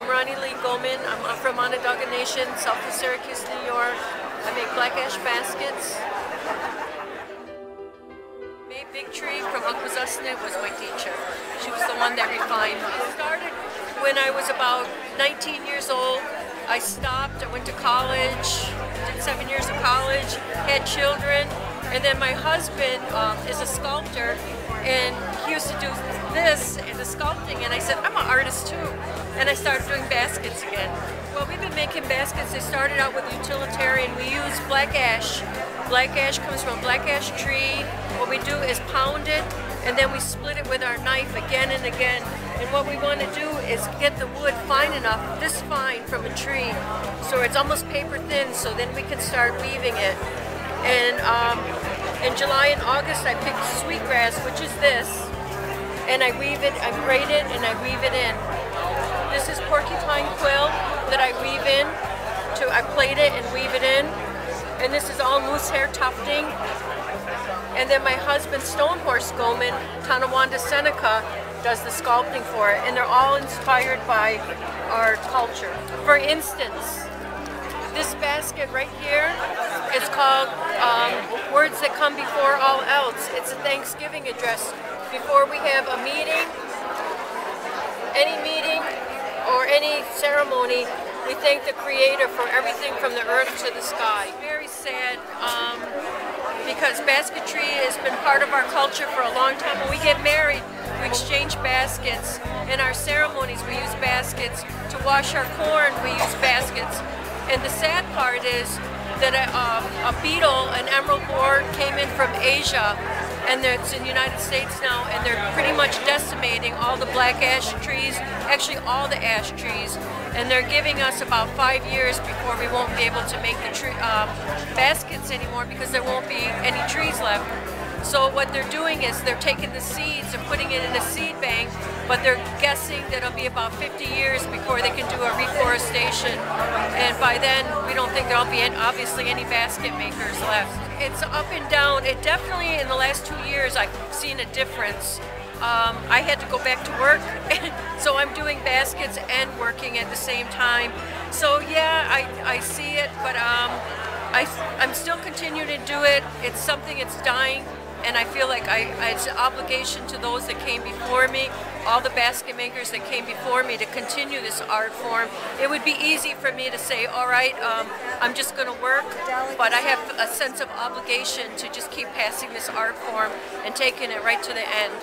Ronnie-Leigh Goeman. I'm from Onondaga Nation, south of Syracuse, New York. I make black ash baskets. May Big Tree from Uncle Zusnet was my teacher. She was the one that refined me. It started when I was about 19 years old. I stopped, I went to college, did 7 years of college, had children, and then my husband is a sculptor, and he used to do this and the sculpting, and I said, I'm an artist too. And I started doing baskets again. Well, we've been making baskets. They started out with utilitarian. We use black ash. Black ash comes from a black ash tree. What we do is pound it, and then we split it with our knife again and again. And what we want to do is get the wood fine enough, this fine from a tree, so it's almost paper thin, so then we can start weaving it. And in July and August I picked sweetgrass, which is this, and I weave it, I braid it, and I weave it in. This is porcupine quill that I weave in, I plait it and weave it in. And this is all moose hair tufting. And then my husband, Stonehorse Goeman, Tonawanda, Seneca, does the sculpting for it. And they're all inspired by our culture. For instance, this basket right here is called Words That Come Before All Else. It's a Thanksgiving address. Before we have a meeting, any meeting or any ceremony, we thank the Creator for everything from the earth to the sky. Very sad because basketry has been part of our culture for a long time. When we get married, we exchange baskets. In our ceremonies, we use baskets. To wash our corn, we use baskets. And the sad part is that a beetle, an emerald borer, came in from Asia, and it's in the United States now, and they're pretty much decimating all the black ash trees, actually all the ash trees, and they're giving us about 5 years before we won't be able to make the baskets anymore because there won't be any trees left. So what they're doing is they're taking the seeds and putting it in a seed bank, but they're guessing that it'll be about 50 years before they can do a reforestation. And by then, we don't think there'll be obviously any basket makers left. It's up and down. It definitely, in the last 2 years, I've seen a difference. I had to go back to work, so I'm doing baskets and working at the same time. So yeah, I see it, but I'm still continuing to do it. It's something that's dying. And I feel like it's an obligation to those that came before me, all the basket makers that came before me, to continue this art form. It would be easy for me to say, all right, I'm just going to work, but I have a sense of obligation to just keep passing this art form and taking it right to the end.